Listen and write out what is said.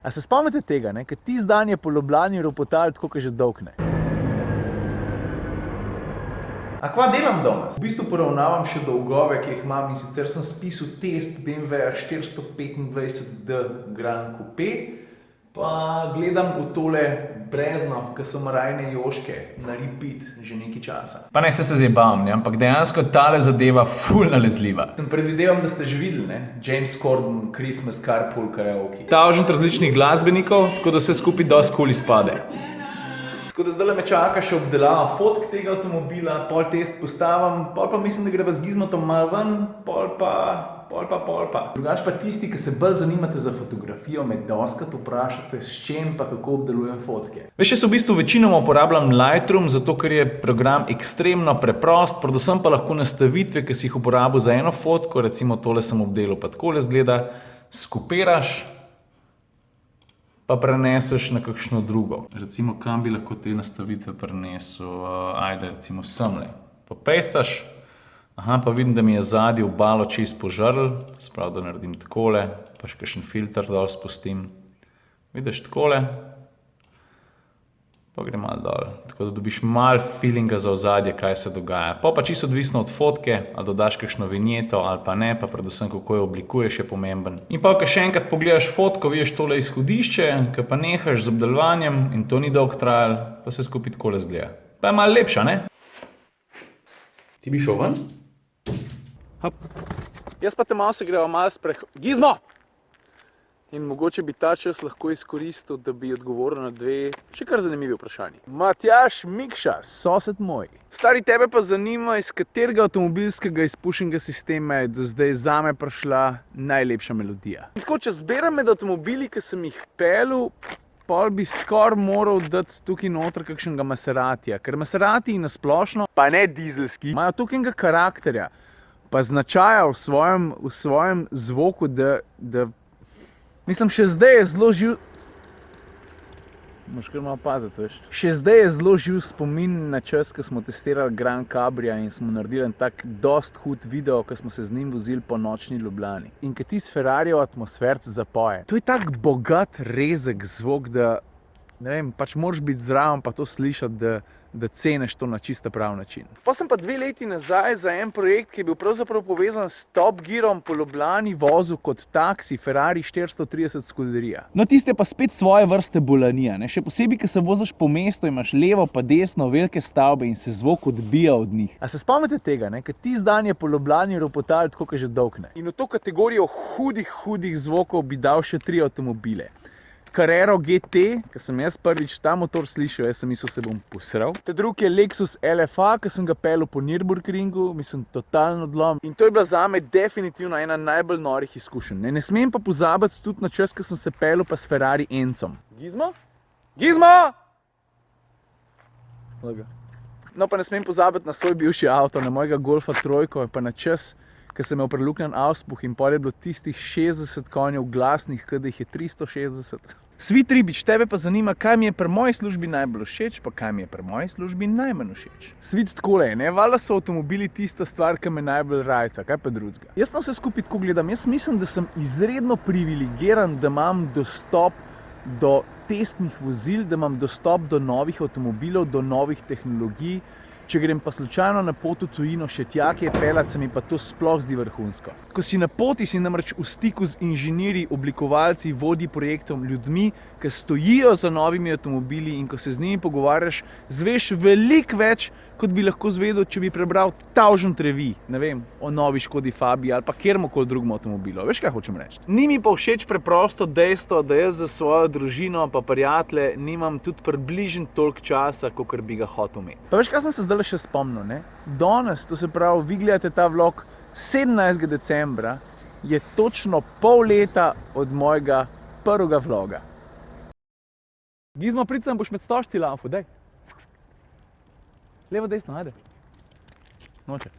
A se spomnite tega, ne? Ker ti zdanje po Ljubljani ropotal tako, kot že dolg ne. A kva delam danes? V bistvu poravnavam še dolgove, ki jih imam, in sicer sem spisal test BMW 425D Grand Coupe, pa gledam v tole brezno, ki so marajne joške na repeat že nekaj časa. Pa ne se zabavam, ne? Ampak dejansko tale zadeva ful nalezljiva. Sem predvidevam, da ste že videli, ne? James Corden, Christmas Carpool karaoke. Tavžent različnih glasbenikov, tako da vse skupaj dosti kul izpade. Tako da zdaj me čaka še obdelava fotk tega avtomobila, pol test postavim, pol pa mislim, da greva z Gizmotom malo ven, pol pa. Drugač pa tisti, ki se bolj zanimate za fotografijo, me dostikrat vprašate, s čem pa kako obdelujem fotke. Veš, jaz v bistvu večinoma uporabljam Lightroom, zato ker je program ekstremno preprost, predvsem pa lahko nastavitve, ki si jih uporabil za eno fotko, recimo tole sem obdelal, pa takole izgleda, skopiraš, pa preneseš na kakšno drugo. Recimo, kam bi lahko te nastavitve prenesel, ajde, recimo semle. Pa pastaš, pa vidim, da mi je zadnji obalo čist požrl, sprav, da naredim takole, pa še kakšen filter dol spustim. Vidiš takole, pa gre malo dol. Tako da dobiš malo feelinga za ozadje, kaj se dogaja. Pa čisto odvisno od fotke, ali dodaš kakšno vinjeto ali pa ne, pa predvsem kako jo oblikuješ je pomemben. In pa, ko še enkrat pogledaš fotko, vidiš tole izhodišče, ko pa nehaš z obdelovanjem in to ni dolgo trajalo, pa se skupaj takole zgleda. Pa je malo lepša, ne? Ti bi šel ven? Hop. Jaz pa te malo se greva malo Gizmo! In mogoče bi ta čas lahko izkoristil, da bi odgovoril na dve še kar zanimivi vprašanji. Matjaž Mikša, sosed moj. Stari, tebe pa zanima, iz katerega avtomobilskega izpušnega sistema je do zdaj zame prišla najlepša melodija. Tako, če zberam med avtomobili, ki sem jih peljal, pol bi skoraj moral dati tukaj noter kakšnega Maseratija, ker Maserati na splošno, pa ne dizelski, imajo tukajnega karakterja, pa značaja v svojem zvoku, da mislim, še zdaj je zelo živ... Moš kar malo paziti, veš. Še zdaj je zelo živ spomin na čas, ko smo testirali Grand Cabria in smo naredili en tak dost hud video, ko smo se z njim vozili po nočni Ljubljani. In ko ti s Ferrarijev atmosferc zapoje. To je tak bogat, rezek zvok, da, ne vem, pač moraš biti zraven pa to slišati, da ceniš to na čisto prav način. Pa sem pa 2 leti nazaj za en projekt, ki je bil pravzaprav povezan s Top Gearom po Ljubljani vozil kot taksi Ferrari 430 Scuderia. No, tiste pa spet svoje vrste bolanija, ne? Še posebej, ko se voziš po mestu, imaš levo pa desno velike stavbe in se zvok odbija od njih. A se spomnite tega, ne? Ker ti zdanje po Ljubljani ropotal tako, kot že dolg ne. In v to kategorijo hudih zvokov bi dal še 3 avtomobile. Carrero GT, ki sem jaz prvič ta motor slišal, jaz sem mislil, se bom posral. Ta drugi je Lexus LFA, ki sem ga peljal po Nürburgringu, mislim, totalno odlom. In to je bila zame definitivno ena najbolj norih izkušenj. Ne smem pa pozabiti tudi na čas, ko sem se peljal pa s Ferrari Encom. Gizmo? Gizmo! No, pa ne smem pozabiti na svoj bivši avto, na mojega Golfa trojko, pa na čas, ko sem imel preluknjan auspuh in pol je bilo tistih 60 konjev glasnih, kada jih je 360. Svit Ribič, tebe pa zanima, kaj mi je pri moji službi najbolj všeč, pa kaj mi je pri moji službi najmanj všeč. Svit takole je, ne? Valjda so avtomobili tista stvar, ki me najbolj rajca, kaj pa drugega. Jaz na vse skupaj tako gledam, jaz mislim, da sem izredno privilegiran, da imam dostop do testnih vozil, da imam dostop do novih avtomobilov, do novih tehnologij. Če grem pa slučajno na pot v tujino še tja, ki je peljati, se mi pa to sploh zdi vrhunsko. Ko si na poti, si namreč v stiku z inženirji, oblikovalci, vodji projektom, ljudmi, ki stojijo za novimi avtomobili in ko se z njimi pogovarjaš, zveš veliko več, kot bi lahko zvedel, če bi prebral tavžent revij, ne vem, o novi Škodi Fabiji ali pa kjermokoli drugem avtomobilu. Veš, kaj hočem reči? Ni mi pa všeč preprosto dejstvo, da jaz za svojo družino pa prijatelje nimam tudi približno toliko časa, kakor bi ga hotel imeti. Pa veš, kaj sem se zdaj še spomnil, ne? Danes, to se pravi, vi gledate ta vlog 17. decembra, je točno pol leta od mojega prvega vloga. Gizmo, pridem, boš med stožci laufal, daj. Levo, desno, ajde. Noče.